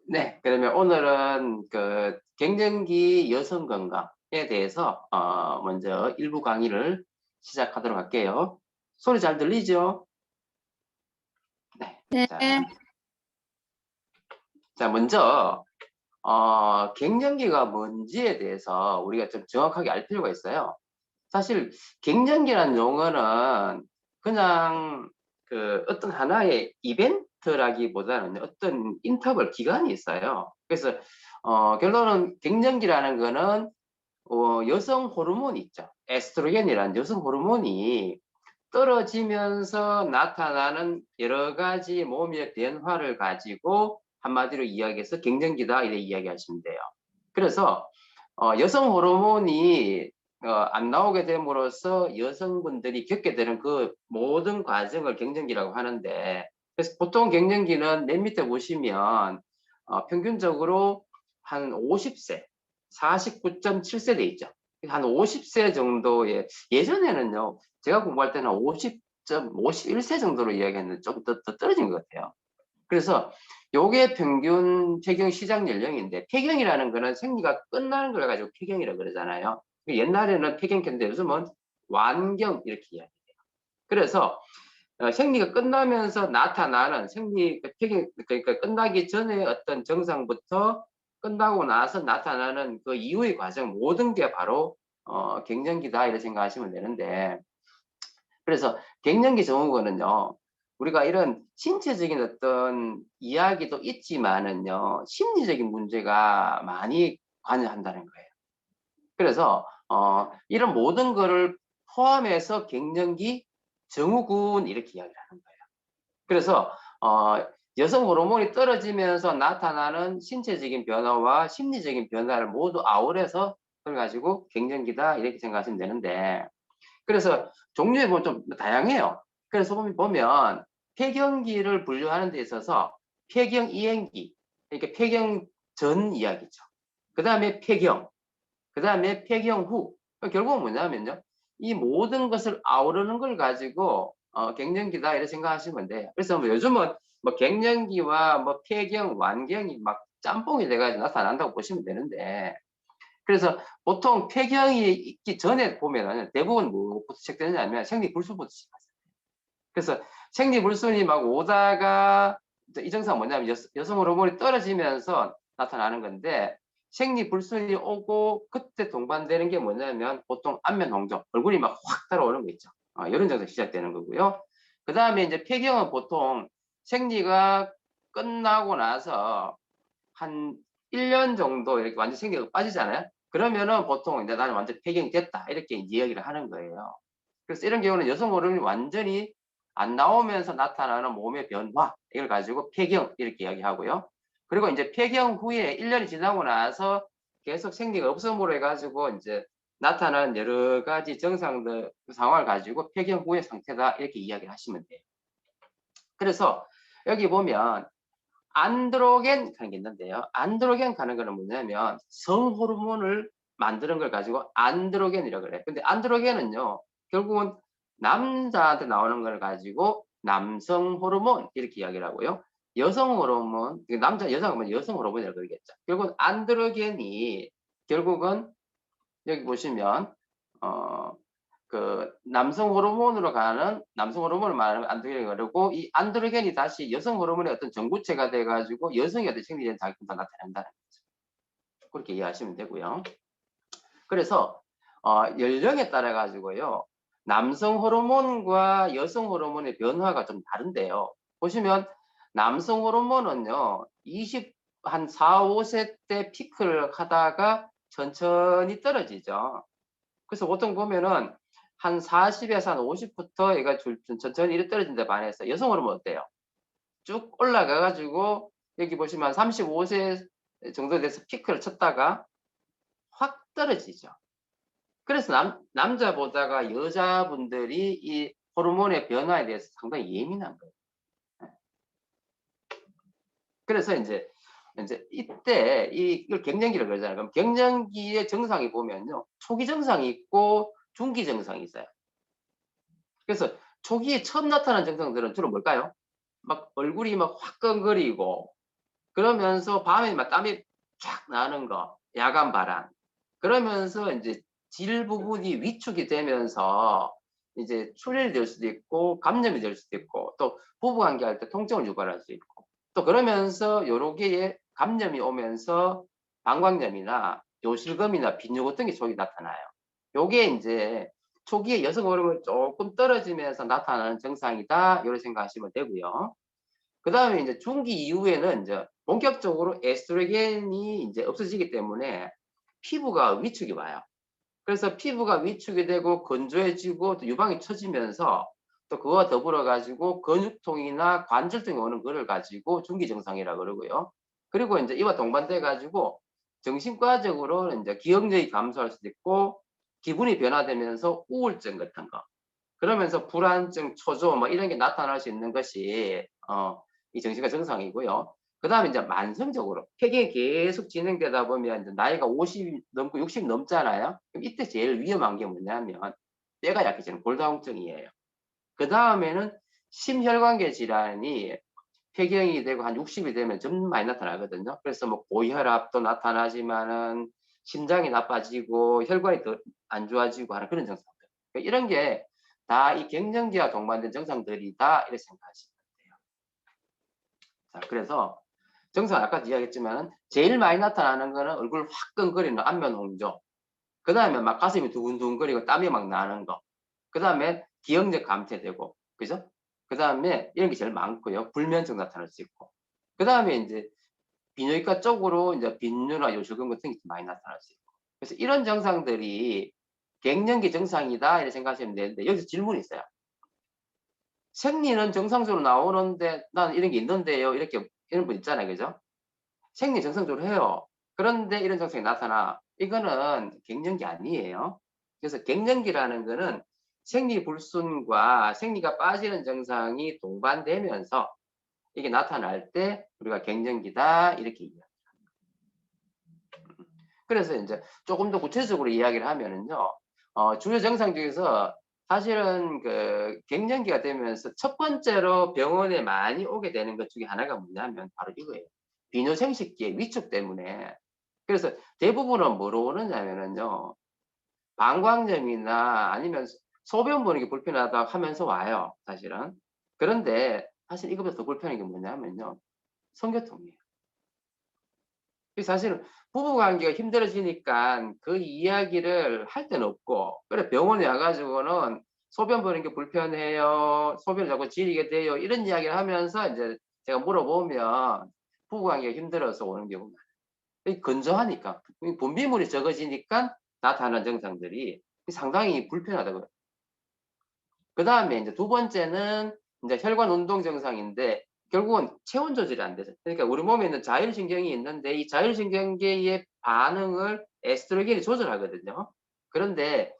네, 그러면 오늘은 그 갱년기 여성 건강에 대해서 먼저 일부 강의를 시작하도록 할게요. 소리 잘 들리죠? 네. 네, 자, 먼저 갱년기가 뭔지에 대해서 우리가 좀 정확하게 알 필요가 있어요. 사실 갱년기라는 용어는 그냥 그 어떤 하나의 이벤트라기보다는 어떤 인터벌 기간이 있어요. 그래서 결론은 갱년기라는 거는 여성 호르몬 있죠. 에스트로겐이라는 여성 호르몬이 떨어지면서 나타나는 여러 가지 몸의 변화를 가지고 한마디로 이야기해서 갱년기다 이렇게 이야기하시면 돼요. 그래서 여성 호르몬이 안 나오게 됨으로써 여성분들이 겪게 되는 그 모든 과정을 갱년기라고 하는데, 그래서 보통 갱년기는 맨 밑에 보시면 평균적으로 한 50세, 49.7세 돼 있죠. 한 50세 정도의, 예전에는요, 제가 공부할 때는 51세 정도로 이야기했는데 좀 더 떨어진 것 같아요. 그래서 요게 평균 폐경 시작 연령인데, 폐경이라는 거는 생리가 끝나는 걸 가지고 폐경이라고 그러잖아요. 옛날에는 폐경인데 요즘은 완경 이렇게 이야기해요. 그래서 생리가 끝나면서 나타나는 생리 폐경, 그러니까 끝나기 전에 어떤 증상부터 끝나고 나서 나타나는 그 이후의 과정, 모든 게 바로 갱년기다 이렇게 생각하시면 되는데, 그래서 갱년기 증후군은요, 우리가 이런 신체적인 어떤 이야기도 있지만은요, 심리적인 문제가 많이 관여한다는 거예요. 그래서 이런 모든 거를 포함해서 갱년기 증후군 이렇게 이야기를 하는 거예요. 그래서 여성 호르몬이 떨어지면서 나타나는 신체적인 변화와 심리적인 변화를 모두 아우러서 그걸 가지고 갱년기다 이렇게 생각하시면 되는데, 그래서 종류에 보면 좀 다양해요. 그래서 보면 폐경기를 분류하는 데 있어서 폐경 이행기, 그러니까 폐경 전 이야기죠. 그 다음에 폐경, 그 다음에 폐경 후. 결국은 뭐냐면요, 이 모든 것을 아우르는 걸 가지고 갱년기다 이렇게 생각하시면 돼요. 그래서 뭐 요즘은 뭐 갱년기와 뭐 폐경, 완경이 막 짬뽕이 돼가지고 나타난다고 보시면 되는데, 그래서 보통 폐경이 있기 전에 보면은 대부분 뭐부터 시작되느냐면 생리불순부터 시작하세요. 그래서 생리불순이 막 오다가 이 증상 뭐냐면 여성 호르몬이 떨어지면서 나타나는 건데, 생리불순이 오고 그때 동반되는 게 뭐냐면 보통 안면홍조, 얼굴이 막 확 달아오는 거 있죠. 이런 증상이 시작되는 거고요. 그 다음에 이제 폐경은 보통 생리가 끝나고 나서 한 1년 정도 이렇게 완전 생기가 빠지잖아요. 그러면은 보통 이제 나는 완전 폐경이 됐다 이렇게 이야기를 하는 거예요. 그래서 이런 경우는 여성 호르몬이 완전히 안 나오면서 나타나는 몸의 변화, 이걸 가지고 폐경 이렇게 이야기하고요. 그리고 이제 폐경 후에 1년이 지나고 나서 계속 생리가 없음으로 해가지고 이제 나타나는 여러 가지 증상들 상황을 가지고 폐경 후의 상태다 이렇게 이야기를 하시면 돼요. 그래서 여기 보면 안드로겐 하는 게 있는데요. 안드로겐 하는 거는 뭐냐면 성호르몬을 만드는 걸 가지고 안드로겐이라고 그래요. 근데 안드로겐은요, 결국은 남자한테 나오는 걸 가지고 남성 호르몬 이렇게 이야기를 하고요. 여성 호르몬, 남자, 여자가 여성 호르몬이라고 그러겠죠. 결국은 안드로겐이 결국은 여기 보시면 어, 그 남성 호르몬으로 가는, 남성 호르몬을 말하는 안드로겐이 그러고, 이 안드로겐이 다시 여성 호르몬의 어떤 전구체가 돼가지고 여성의 어떤 생리적인 자극도 나타낸다는 거죠. 그렇게 이해하시면 되고요. 그래서 연령에 따라 가지고요, 남성 호르몬과 여성 호르몬의 변화가 좀 다른데요. 보시면 남성 호르몬은요, 한 4, 5세 때 피크를 하다가 천천히 떨어지죠. 그래서 보통 보면은 한 40에서 한 50부터 얘가 천천히 이렇게 떨어진데 반해서 여성 호르몬 어때요? 쭉 올라가가지고 여기 보시면 35세 정도 돼서 피크를 쳤다가 확 떨어지죠. 그래서 남자보다가 여자분들이 이 호르몬의 변화에 대해서 상당히 예민한 거예요. 그래서 이제 이때 이걸 갱년기라고 그러잖아요. 그럼 갱년기의 증상이 보면요, 초기 증상이 있고 중기 증상이 있어요. 그래서 초기에 처음 나타난 증상들은 주로 뭘까요? 막 얼굴이 막 화끈거리고, 그러면서 밤에 막 땀이 쫙 나는 거, 야간 발한. 그러면서 이제 질 부분이 위축이 되면서 이제 출혈이 될 수도 있고 감염이 될 수도 있고 또 부부관계 할 때 통증을 유발할 수 있고 또 그러면서 요러 개의 감염이 오면서 방광염이나 요실금이나 빈뇨 같은 게 초기 나타나요. 요게 이제 초기에 여성 호르몬이 조금 떨어지면서 나타나는 증상이다 이렇게 생각하시면 되고요. 그 다음에 이제 중기 이후에는 이제 본격적으로 에스트로겐이 이제 없어지기 때문에 피부가 위축이 와요. 그래서 피부가 위축이 되고 건조해지고 또 유방이 처지면서 또 그와 더불어 가지고 근육통이나 관절통이 오는 거를 가지고 중기 증상이라 그러고요. 그리고 이제 이와 동반돼 가지고 정신과적으로 이제 기억력이 감소할 수도 있고 기분이 변화되면서 우울증 같은 거. 그러면서 불안증, 초조 뭐 이런 게 나타날 수 있는 것이 이 정신과 증상이고요. 그다음에 이제 만성적으로 폐경이 계속 진행되다 보면 이제 나이가 50 넘고 60 넘잖아요. 그럼 이때 제일 위험한 게 뭐냐면 뼈가 약해지는 골다공증이에요. 그다음에는 심혈관계 질환이 폐경이 되고 한 60이 되면 좀 많이 나타나거든요. 그래서 뭐 고혈압도 나타나지만은 심장이 나빠지고 혈관이 더 안 좋아지고 하는 그런 증상들. 그러니까 이런 게 다 이 갱년기와 동반된 증상들이다 이렇게 생각하시면 돼요. 자, 그래서 증상 아까 이야기했지만 제일 많이 나타나는 거는 얼굴 확 끈거리는 안면 홍조. 그 다음에 막 가슴이 두근두근거리고 땀이 막 나는 거. 그 다음에 기억력 감퇴되고, 그죠? 그 다음에 이런 게 제일 많고요. 불면증 나타날 수 있고. 그 다음에 이제 비뇨기과 쪽으로 이제 빈뇨나 요실금 같은 게 많이 나타날 수 있고. 그래서 이런 증상들이 갱년기 증상이다 이렇게 생각하시면 되는데 여기서 질문이 있어요. 생리는 정상적으로 나오는데 난 이런 게 있는데요. 이렇게 이런 분 있잖아요. 그죠? 생리 정상적으로 해요. 그런데 이런 증상이 나타나. 이거는 갱년기 아니에요. 그래서 갱년기라는 거는 생리 불순과 생리가 빠지는 증상이 동반되면서 이게 나타날 때 우리가 갱년기다 이렇게 이야기합니다. 그래서 이제 조금 더 구체적으로 이야기를 하면은요. 주요 증상 중에서 사실은 그 갱년기가 되면서 첫 번째로 병원에 많이 오게 되는 것 중에 하나가 뭐냐면 바로 이거예요. 비뇨생식기의 위축 때문에. 그래서 대부분은 뭐로 오느냐면은요. 방광염이나 아니면 소변 보는 게 불편하다 하면서 와요. 사실은. 그런데 사실 이것보다 더 불편한 게 뭐냐면요. 성교통이에요. 사실은 부부 관계가 힘들어지니까 그 이야기를 할 데는 없고, 그래 병원에 와가지고는 소변 보는 게 불편해요, 소변을 자꾸 지리게 돼요, 이런 이야기를 하면서 이제 제가 물어보면 부부 관계가 힘들어서 오는 경우가 많아요. 건조하니까 분비물이 적어지니까 나타나는 증상들이 상당히 불편하다고요. 그 다음에 이제 두 번째는 이제 혈관 운동 증상인데 결국은 체온 조절이 안 되죠. 그러니까 우리 몸에 있는 자율신경이 있는데 이 자율신경계의 반응을 에스트로겐이 조절하거든요. 그런데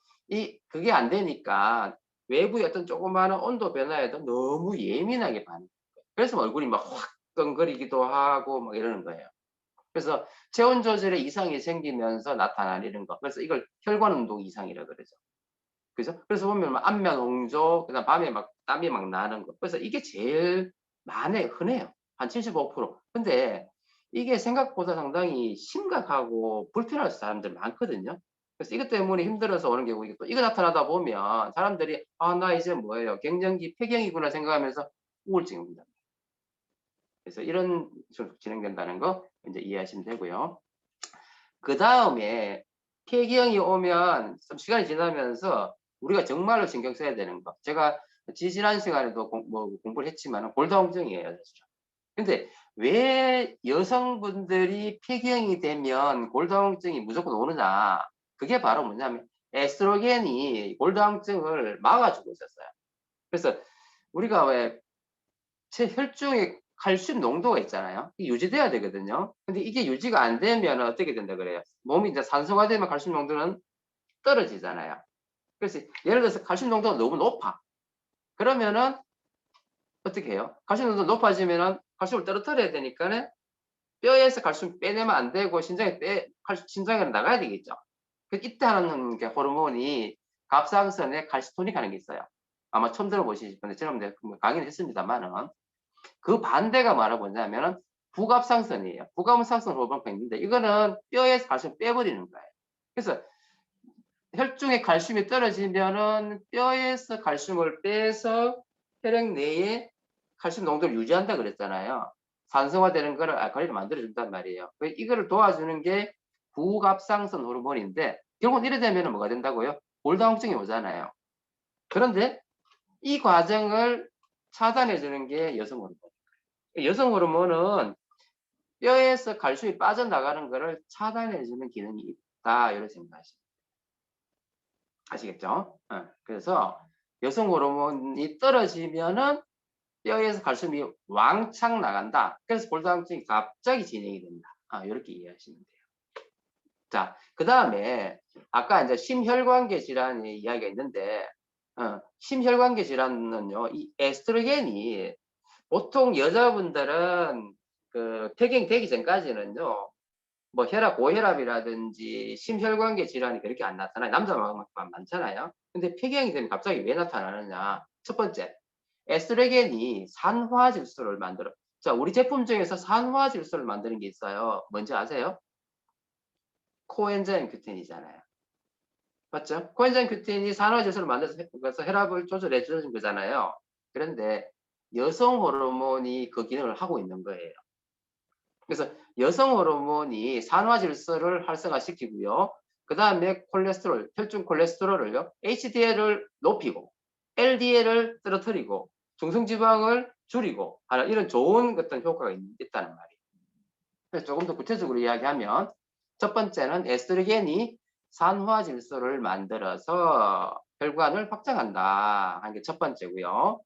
그게 안 되니까 외부의 어떤 조그마한 온도 변화에도 너무 예민하게 반응해요. 그래서 얼굴이 막 확 끈거리기도 하고 막 이러는 거예요. 그래서 체온 조절에 이상이 생기면서 나타나는 거. 그래서 이걸 혈관 운동 이상이라고 그러죠. 그죠? 그래서 보면 막 안면 홍조, 그다음 밤에 막 땀이 막 나는 거. 그래서 이게 제일 흔해요. 한 75%. 근데 이게 생각보다 상당히 심각하고 불편할 사람들 많거든요. 그래서 이것 때문에 힘들어서 오는 경우 또 이거 나타나다 보면 사람들이 나 이제 뭐예요? 갱년기 폐경이구나 생각하면서 우울증이 옵니다. 그래서 이런 식으로 진행된다는 거 이제 이해하시면 되고요. 그 다음에 폐경이 오면 좀 시간이 지나면서 우리가 정말로 신경 써야 되는 거. 제가 지난 시간에도 공부를 했지만 골다공증이에요, 사실은. 근데 왜 여성분들이 폐경이 되면 골다공증이 무조건 오느냐? 그게 바로 뭐냐면 에스트로겐이 골다공증을 막아주고 있었어요. 그래서 우리가 왜 혈중에 칼슘 농도가 있잖아요. 이게 유지돼야 되거든요. 근데 이게 유지가 안 되면 어떻게 된다 그래요? 몸이 이제 산소화되면 칼슘 농도는 떨어지잖아요. 그래서 예를 들어서 칼슘 농도가 너무 높아. 그러면은 어떻게 해요? 칼슘 농도가 높아지면은 칼슘을 떨어뜨려야 되니까는 뼈에서 칼슘 빼내면 안 되고 신장에 나가야 되겠죠. 이때 하는 게 호르몬이 갑상선에 칼시토닉 하는 게 있어요. 아마 처음 들어보시실 건데 저는 강의를 했습니다만은 그 반대가 뭐냐면은 부갑상선이에요. 부갑상선 호르몬이 있는데 이거는 뼈에서 칼슘 빼버리는 거예요. 그래서 혈중에 칼슘이 떨어지면은 뼈에서 칼슘을 빼서 혈액 내에 칼슘 농도를 유지한다 그랬잖아요. 산성화되는 거를 알칼리를 만들어준단 말이에요. 이거를 도와주는 게 부갑상선 호르몬인데 결국은 이래 되면 뭐가 된다고요? 골다공증이 오잖아요. 그런데 이 과정을 차단해 주는 게 여성 호르몬. 여성 호르몬은 뼈에서 칼슘이 빠져나가는 것을 차단해 주는 기능이 있다. 이런 생각하시면 아시겠죠? 그래서 여성 호르몬이 떨어지면은 뼈에서 칼슘이 왕창 나간다. 그래서 골다공증이 갑자기 진행이 된다. 이렇게 이해하시면 돼요. 자, 그 다음에 아까 이제 심혈관계 질환의 이야기가 있는데 심혈관계 질환은요, 이 에스트로겐이 보통 여자분들은 그 폐경되기 전까지는요, 뭐 혈압, 고혈압이라든지 심혈관계 질환이 그렇게 안 나타나요. 남자만 많잖아요. 근데 폐경이 되면 갑자기 왜 나타나느냐? 첫 번째, 에스트로겐이 산화질소를 만들어. 자, 우리 제품 중에서 산화질소를 만드는 게 있어요. 뭔지 아세요? 코엔자임 큐텐이잖아요. 맞죠? 코엔자임 큐텐이 산화질소를 만들어서 혈압을 조절해 주는 거잖아요. 그런데 여성 호르몬이 그 기능을 하고 있는 거예요. 그래서 여성 호르몬이 산화질소를 활성화시키고요. 그 다음에 콜레스테롤, 혈중 콜레스테롤을요, HDL을 높이고, LDL을 떨어뜨리고, 중성지방을 줄이고 하는 이런 좋은 어떤 효과가 있다는 말이에요. 그래서 조금 더 구체적으로 이야기하면 첫 번째는 에스트로겐이 산화질소를 만들어서 혈관을 확장한다 하는 게 첫 번째고요.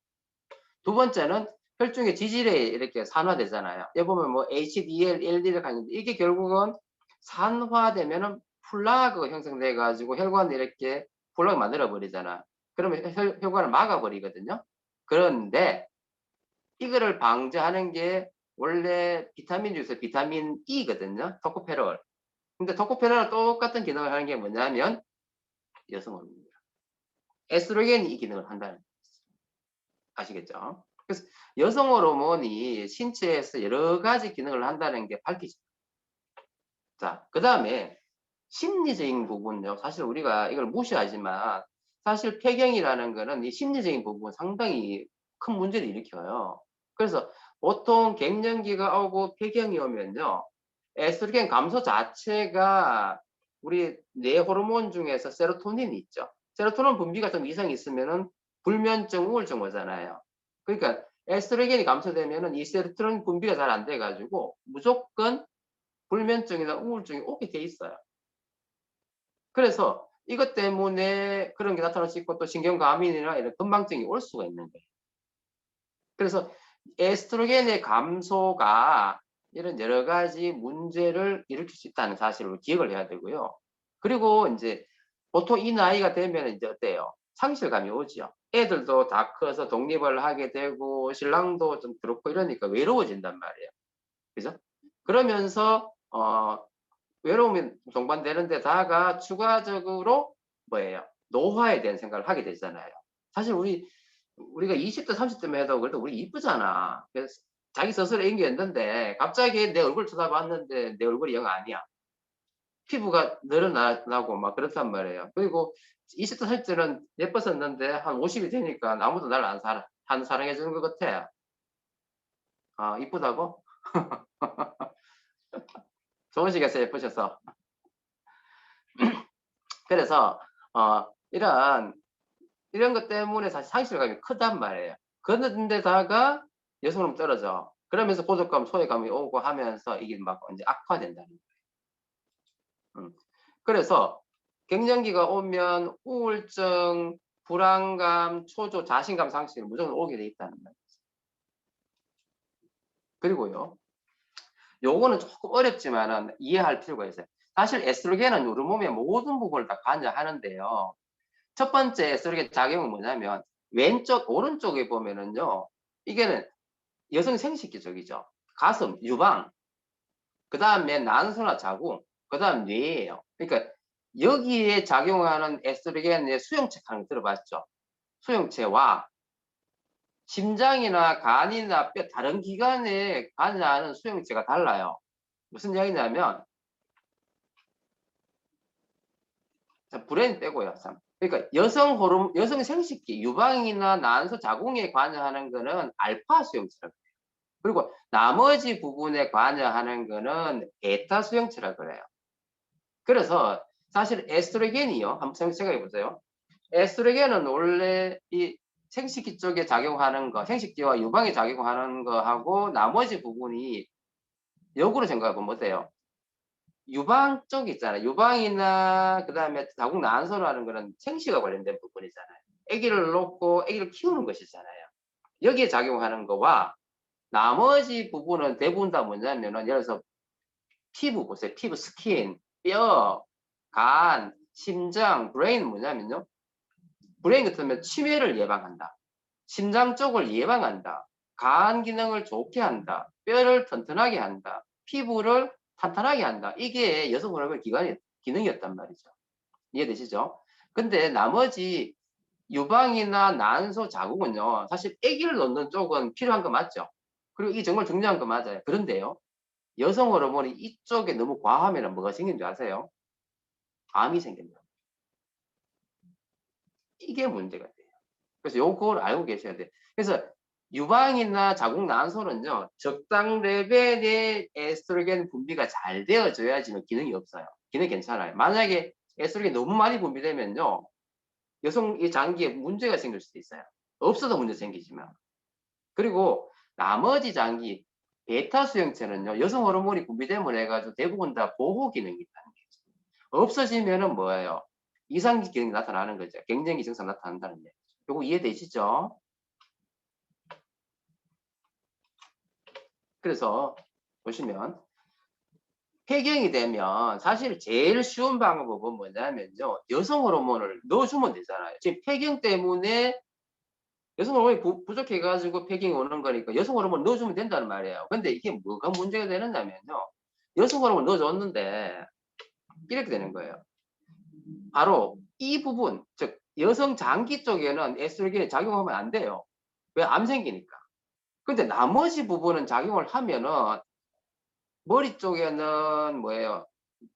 두 번째는 혈중의 지질에 이렇게 산화되잖아요. 여기 보면 뭐 HDL, LDL 가는데 이게 결국은 산화되면은 플라그가 형성돼 가지고 혈관을 이렇게 플라그 만들어 버리잖아. 그러면 혈관을 막아 버리거든요. 그런데 이거를 방지하는 게 원래 비타민 중에서 비타민 E거든요. 토코페롤. 근데 토코페롤과 똑같은 기능을 하는 게 뭐냐면 여성 호르몬입니다. 에스트로겐이 이 기능을 한다는 거예요. 아시겠죠? 그래서 여성 호르몬이 신체에서 여러 가지 기능을 한다는 게 밝혀집니다. 자, 그 다음에 심리적인 부분요. 사실 우리가 이걸 무시하지만 사실 폐경이라는 거는 이 심리적인 부분 상당히 큰 문제를 일으켜요. 그래서 보통 갱년기가 오고 폐경이 오면요. 에스트로겐 감소 자체가 우리 뇌 호르몬 중에서 세로토닌이 있죠. 세로토닌 분비가 좀 이상이 있으면은 불면증, 우울증 오잖아요. 그러니까 에스트로겐이 감소되면은 이 세로토닌 분비가 잘 안 돼가지고 무조건 불면증이나 우울증이 오게 돼 있어요. 그래서 이것 때문에 그런 게 나타날 수 있고 또 신경과민이나 이런 건망증이 올 수가 있는 거예요. 그래서 에스트로겐의 감소가 이런 여러 가지 문제를 일으킬 수 있다는 사실을 기억을 해야 되고요. 그리고 이제 보통 이 나이가 되면 이제 어때요? 상실감이 오죠. 애들도 다 커서 독립을 하게 되고 신랑도 좀 그렇고 이러니까 외로워진단 말이에요. 그죠? 그러면서 외로움이 동반되는 데다가 추가적으로 뭐예요? 노화에 대한 생각을 하게 되잖아요. 사실 우리가 20대, 30대만 해도 그래도 우리 이쁘잖아. 그래서 자기 스스로 인기였는데 갑자기 내 얼굴 쳐다봤는데 내 얼굴이 영 아니야. 피부가 늘어나고 막 그렇단 말이에요. 그리고 20대, 30대는 예뻤었는데 한 50이 되니까 아무도 날 안 사랑해 주는 것 같아. 이쁘다고? 좋으시겠어요, 예쁘셔서. 그래서 이런 것 때문에 사실 상실감이 크단 말이에요. 그런데다가 여성은 떨어져. 그러면서 고독감, 소외감이 오고 하면서 이게 막 이제 악화된다는 거예요. 그래서 갱년기가 오면 우울증, 불안감, 초조, 자신감 상실이 무조건 오게 돼 있다는 거예요. 그리고요, 요거는 조금 어렵지만은 이해할 필요가 있어요. 사실 에스트로겐은 우리 몸의 모든 부분을 다 관여하는데요. 첫 번째 에스트로겐 작용은 뭐냐면 왼쪽, 오른쪽에 보면은요, 이게는 여성 생식기적이죠. 가슴, 유방, 그 다음에 난소나 자궁, 그 다음 뇌예요. 그러니까 여기에 작용하는 에스트로겐의 수용체라는 거 들어봤죠? 수용체와 심장이나 간이나 뼈 다른 기관에 관여하는 수용체가 달라요. 무슨 이야기냐면 브레인 빼고요. 참. 그러니까 여성 호르몬, 여성 생식기, 유방이나 난소 자궁에 관여하는 거는 알파 수용체라고 해요. 그리고 나머지 부분에 관여하는 거는 베타 수용체라고 그래요. 그래서 사실 에스트로겐이요. 한번 생각해 보세요. 에스트로겐은 원래 이 생식기 쪽에 작용하는 거, 생식기와 유방에 작용하는 거하고 나머지 부분이 역으로 생각해 보면 어때요? 유방 쪽 있잖아요. 유방이나 그다음에 자궁 난소라는 거는 생식과 관련된 부분이잖아요. 아기를 놓고 아기를 키우는 것이잖아요. 여기에 작용하는 거와 나머지 부분은 대부분 다 뭐냐면은 예를 들어서 피부 보세요. 피부, 스킨, 뼈, 간, 심장, 브레인 뭐냐면요. 브레인 같으면 치매를 예방한다. 심장 쪽을 예방한다. 간 기능을 좋게 한다. 뼈를 튼튼하게 한다. 피부를 탄탄하게 한다. 이게 여성 호르몬 기능이었단 말이죠. 이해되시죠? 근데 나머지 유방이나 난소 자궁은요. 사실 아기를 놓는 쪽은 필요한 거 맞죠? 그리고 이게 정말 중요한 거 맞아요. 그런데요. 여성 호르몬이 이쪽에 너무 과하면 뭐가 생기는 줄 아세요? 암이 생긴다. 이게 문제가 돼요. 그래서 요걸 알고 계셔야 돼요. 그래서 유방이나 자궁 난소는요. 적당 레벨의 에스트로겐 분비가 잘 되어져야지만 기능이 없어요. 기능 괜찮아요. 만약에 에스트로겐이 너무 많이 분비되면요. 여성의 장기에 문제가 생길 수도 있어요. 없어도 문제 생기지만. 그리고 나머지 장기, 베타 수용체는요. 여성 호르몬이 분비됨을 해가지고 대부분 다 보호 기능이 있다는 거죠. 없어지면은 뭐예요? 이상기 기능이 나타나는 거죠. 갱년기 증상 나타난다는 얘기죠. 요거 이해되시죠? 그래서 보시면 폐경이 되면 사실 제일 쉬운 방법은 뭐냐면요. 여성 호르몬을 넣어주면 되잖아요. 지금 폐경 때문에 여성 호르몬이 부족해가지고 폐경이 오는 거니까 여성 호르몬 넣어주면 된다는 말이에요. 근데 이게 뭐가 문제가 되느냐면요. 여성 호르몬 넣어줬는데 이렇게 되는 거예요. 바로 이 부분, 즉 여성 장기 쪽에는 에스트로겐이 작용하면 안 돼요. 왜? 암 생기니까. 근데 나머지 부분은 작용을 하면은 머리 쪽에는 뭐예요?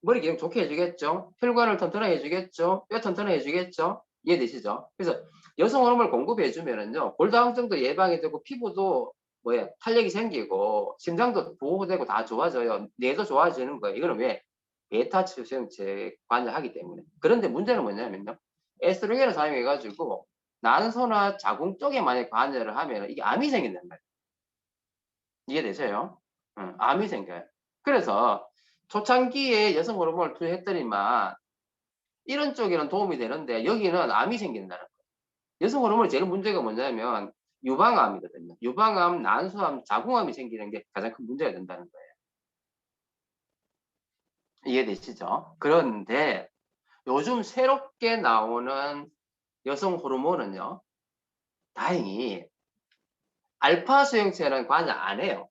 머리 기능 좋게 해주겠죠? 혈관을 튼튼하게 해주겠죠? 뼈 튼튼하게 해주겠죠? 이해되시죠? 그래서 여성 호르몬을 공급해주면은요, 골다공증도 예방이 되고, 피부도 뭐예요? 탄력이 생기고, 심장도 보호되고 다 좋아져요. 뇌도 좋아지는 거예요. 이거는 왜? 베타 수용체 관여하기 때문에. 그런데 문제는 뭐냐면요, 에스트로겐을 사용해가지고, 난소나 자궁 쪽에 만약 관여를 하면 이게 암이 생긴단 말이에요. 이해되세요? 암이 생겨요. 그래서 초창기에 여성 호르몬을 투여했더니만 이런 쪽에는 도움이 되는데 여기는 암이 생긴다는 거예요. 여성 호르몬 제일 문제가 뭐냐면 유방암이거든요. 유방암, 난소암, 자궁암이 생기는 게 가장 큰 문제가 된다는 거예요. 이해되시죠? 그런데 요즘 새롭게 나오는 여성 호르몬은요. 다행히 알파 수용체는 관여 안 해요.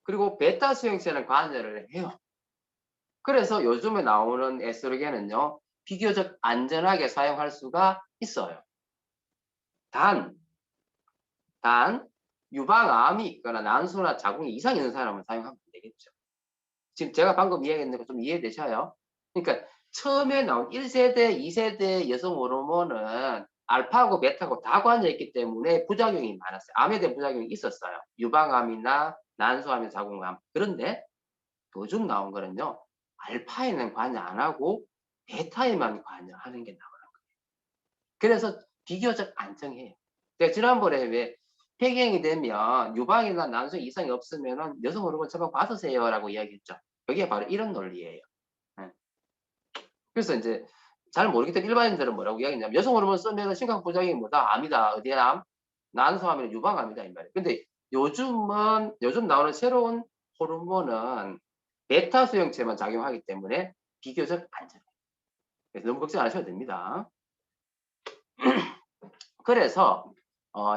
그리고 베타 수용체는 관여를 해요. 그래서 요즘에 나오는 에스트로겐은요. 비교적 안전하게 사용할 수가 있어요. 단 유방암이 있거나 난소나 자궁에 이상이 있는 사람은 사용하면 안 되겠죠. 지금 제가 방금 이야기했는 거 좀 이해되셔요? 그러니까 처음에 나온 1세대, 2세대 여성 호르몬은 알파하고 베타하고 다 관여했기 때문에 부작용이 많았어요. 암에 대한 부작용이 있었어요. 유방암이나 난소암이나 자궁암. 그런데 요즘 나온 거는요. 알파에는 관여 안 하고 베타에만 관여하는 게 나와요. 그래서 비교적 안정해요. 제가 지난번에 왜 폐경이 되면 유방이나 난소 이상이 없으면 여성 호르몬 처방 받으세요라고 이야기했죠. 그게 바로 이런 논리예요. 그래서 이제 잘 모르기 때문에 일반인들은 뭐라고 이야기했냐면 여성 호르몬 쓰면 심각 부작용이 뭐다? 암이다. 어디야 암? 난소암이나 유방암이다 이 말이에요. 근데 요즘 나오는 새로운 호르몬은 베타 수용체만 작용하기 때문에 비교적 안전해요. 그래서 너무 걱정 안 하셔도 됩니다. 그래서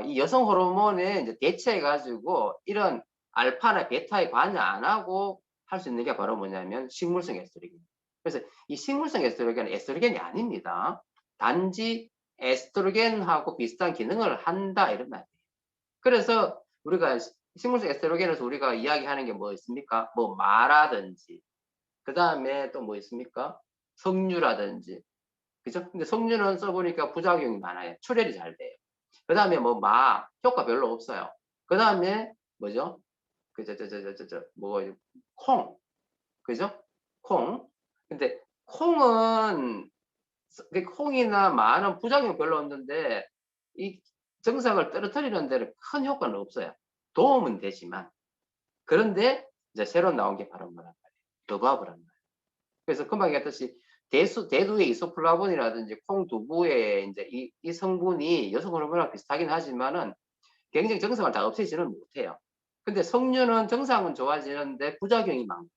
이 여성 호르몬에 이제 대체해가지고 이런 알파나 베타에 관여 안 하고 할 수 있는 게 바로 뭐냐면 식물성 에스트로겐. 그래서 이 식물성 에스트로겐은 에스트로겐이 아닙니다. 단지 에스트로겐하고 비슷한 기능을 한다 이런 말이에요. 그래서 우리가 식물성 에스트로겐에서 우리가 이야기하는 게 뭐 있습니까? 뭐 마라든지 그다음에 또 뭐 있습니까? 석류라든지 그죠? 근데 석류는 써보니까 부작용이 많아요. 출혈이 잘 돼요. 그다음에 뭐 효과 별로 없어요. 그다음에 뭐죠? 뭐 콩 그죠? 콩. 근데 콩은 콩이나 마는 부작용 별로 없는데 이 정상을 떨어뜨리는 데는 큰 효과는 없어요. 도움은 되지만. 그런데 이제 새로 나온 게 바로 뭐란 말이에요. 더바브란 말이에요. 그래서 금방 얘기했듯이 대두의 이소플라본이라든지 콩두부의 이제 이 성분이 여성 호르몬이랑 비슷하긴 하지만은 굉장히 정상을 다 없애지는 못해요. 근데 석류는 정상은 좋아지는데 부작용이 많고.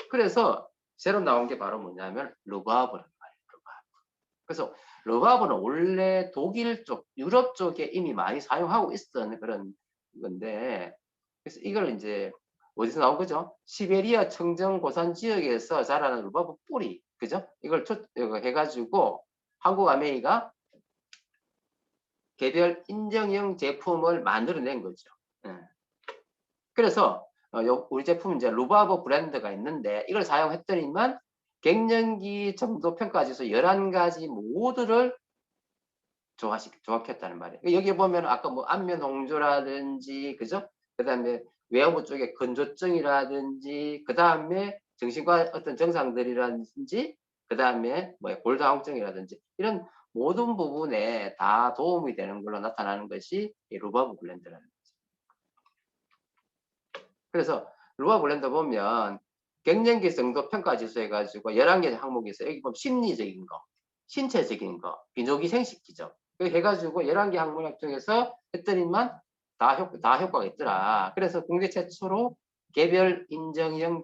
그래서 새로 나온 게 바로 뭐냐면 르바브란 말이에요. 르바브. 그래서 르바브는 원래 독일 쪽, 유럽 쪽에 이미 많이 사용하고 있었던 그런 건데, 그래서 이걸 이제 어디서 나온 거죠? 시베리아 청정 고산 지역에서 자라는 르바브 뿌리, 그죠? 이걸 이거 해가지고 한국 아메이가 개별 인정형 제품을 만들어낸 거죠. 예. 그래서 우리 제품 이제 루바브 브랜드가 있는데 이걸 사용했더니만 갱년기 정도 평가지수 11가지 모두를 조합했다는 말이에요. 여기 보면 아까 뭐 안면 홍조라든지 그죠? 그다음에 외부 쪽에 건조증이라든지 그다음에 정신과 어떤 정상들이라든지 그다음에 뭐 골다공증이라든지 이런 모든 부분에 다 도움이 되는 걸로 나타나는 것이 이 루바브 블렌드라는 거죠. 그래서 루바브 블렌드 보면 갱년기 정도 평가 지수 해가지고 11개 항목이 있어요. 여기 보면 심리적인 거, 신체적인 거, 비뇨기 생식기죠. 해가지고 11개 항목 중에서 했더니만 다 효과가 있더라. 그래서 국내 최초로 개별 인정형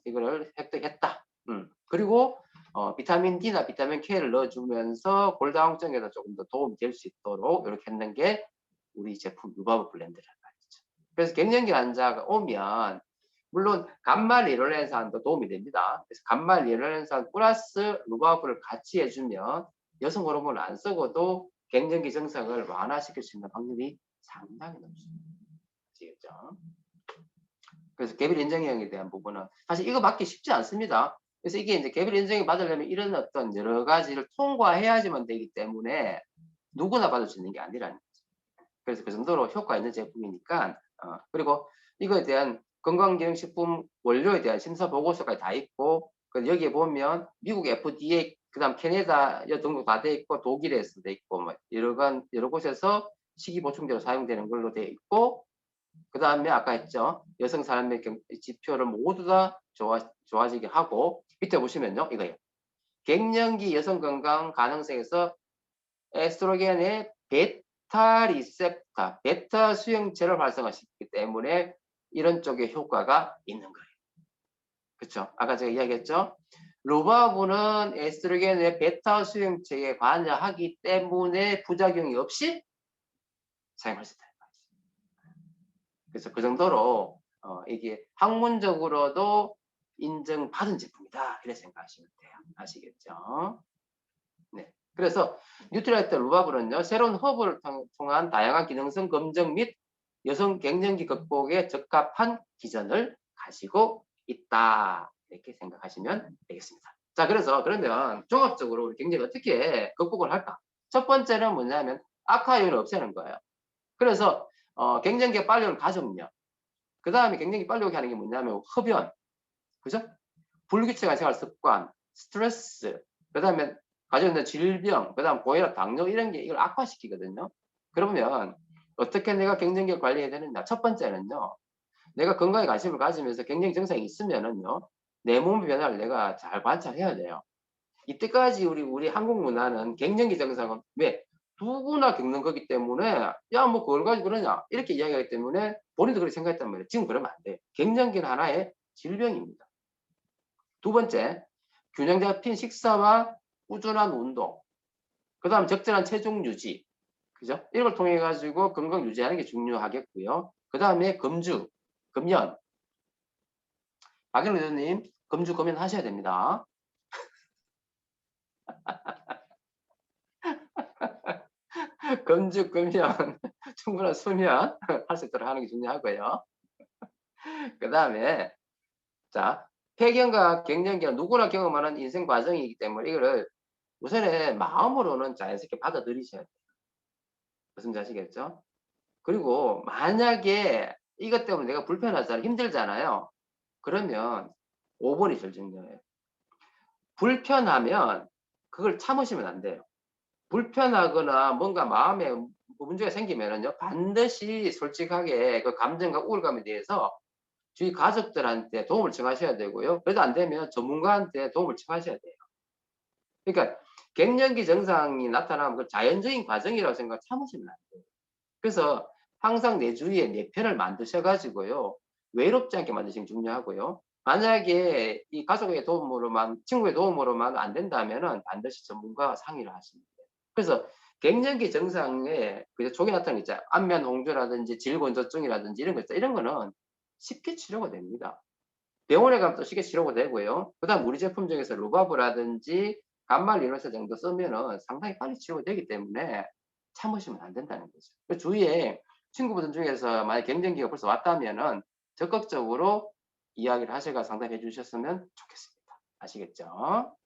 이거를 획득했다. 그리고 비타민 D나 비타민 K를 넣어주면서 골다공증에도 조금 더 도움이 될 수 있도록 이렇게 했는 게 우리 제품 루바브 블렌드란 말이죠. 그래서 갱년기 환자가 오면 물론 간말 리롤렌산도 도움이 됩니다. 그래서 간말 리롤렌산 플러스 루바브를 같이 해주면 여성 호르몬을 안 쓰고도 갱년기 증상을 완화시킬 수 있는 확률이 상당히 높습니다. 아시겠죠? 그래서 개별 인정형에 대한 부분은 사실 이거 받기 쉽지 않습니다. 그래서 이게 이제 개별 인정이 받으려면 이런 어떤 여러 가지를 통과해야지만 되기 때문에 누구나 받을 수 있는 게 아니라는 거죠. 그래서 그 정도로 효과 있는 제품이니까 그리고 이거에 대한 건강기능식품 원료에 대한 심사 보고서까지 다 있고 여기에 보면 미국 FDA 그다음 캐나다 등록 다 돼 있고 독일에서 돼 있고 뭐 여러 곳에서 식이보충제로 사용되는 걸로 돼 있고 그 다음에 아까 했죠. 여성 삶의 지표를 모두 다 좋아지게 하고 밑에 보시면요. 이거예요. 갱년기 여성 건강 가능성에서 에스트로겐의 베타 리셉터, 베타 수용체를 활성화시키기 때문에 이런 쪽에 효과가 있는 거예요. 그렇죠? 아까 제가 이야기했죠. 루바브는 에스트로겐의 베타 수용체에 관여하기 때문에 부작용이 없이 사용할 수 있다. 그래서 그 정도로 이게 학문적으로도 인정받은 제품이다. 이렇게 생각하시면 돼요. 아시겠죠? 네. 그래서 뉴트라이트 루바브는요. 새로운 허브를 통한 다양한 기능성 검증 및 여성 갱년기 극복에 적합한 기전을 가지고 있다. 이렇게 생각하시면 되겠습니다. 자, 그러면 종합적으로 우리 갱년기 어떻게 극복을 할까? 첫 번째는 뭐냐면 악화 요인을 없애는 거예요. 그래서 갱년기가 빨리 오는 가족력. 그 다음에 갱년기 빨리 오게 하는 게 뭐냐면 흡연. 그죠? 불규칙한 생활 습관, 스트레스, 그 다음에 가지고 있는 질병, 그 다음 고혈압, 당뇨 이런 게 이걸 악화시키거든요. 그러면 어떻게 내가 갱년기를 관리해야 되느냐? 첫 번째는요. 내가 건강에 관심을 가지면서 갱년기 증상이 있으면은요. 내 몸의 변화를 내가 잘 관찰해야 돼요. 이때까지 우리 한국 문화는 갱년기 증상은 왜? 누구나 겪는 거기 때문에 야 뭐 그걸 가지고 그러냐 이렇게 이야기하기 때문에 본인도 그렇게 생각했단 말이에요. 지금 그러면 안 돼요. 갱년기는 하나의 질병입니다. 두 번째, 균형 잡힌 식사와 꾸준한 운동, 그 다음 적절한 체중 유지, 그죠? 이런 걸 통해 가지고 건강 유지하는 게 중요하겠고요. 그 다음에 금연. 박영래 의원님, 금연 하셔야 됩니다. 금주, 금연, 충분한 수면 할 수 있도록 하는 게 중요하고요. 그다음에 자, 폐경과 갱년기는 누구나 경험하는 인생 과정이기 때문에 이거를 우선은 마음으로는 자연스럽게 받아들이셔야 돼요. 무슨 말인지 아시겠죠? 그리고 만약에 이것 때문에 내가 불편하잖아요. 힘들잖아요. 그러면 5번이 제일 중요해요. 불편하면 그걸 참으시면 안 돼요. 불편하거나 뭔가 마음에 문제가 생기면은요, 반드시 솔직하게 그 감정과 우울감에 대해서 주위 가족들한테 도움을 청하셔야 되고요. 그래도 안 되면 전문가한테 도움을 청하셔야 돼요. 그러니까 갱년기 증상이 나타나면 그 자연적인 과정이라고 생각 참으시면 안 돼요. 그래서 항상 내 주위에 내 편을 만드셔 가지고요. 외롭지 않게 만드시는 게 중요하고요. 만약에 이 가족의 도움으로만 친구의 도움으로만 안 된다면은 반드시 전문가와 상의를 하시면 돼요. 그래서 갱년기 증상에 그 초기 나타나는 게 있잖아요. 안면 홍조라든지 질건조증이라든지 이런 거 있죠. 이런 거는 쉽게 치료가 됩니다. 병원에 가면 또 쉽게 치료가 되고요. 그다음 우리 제품 중에서 루바브라든지 간말 리노셀 정도 쓰면은 상당히 빨리 치료가 되기 때문에 참으시면 안 된다는 거죠. 그 주위에 친구분들 중에서 만약 갱년기가 벌써 왔다면은 적극적으로 이야기를 하셔가 상담해 주셨으면 좋겠습니다. 아시겠죠?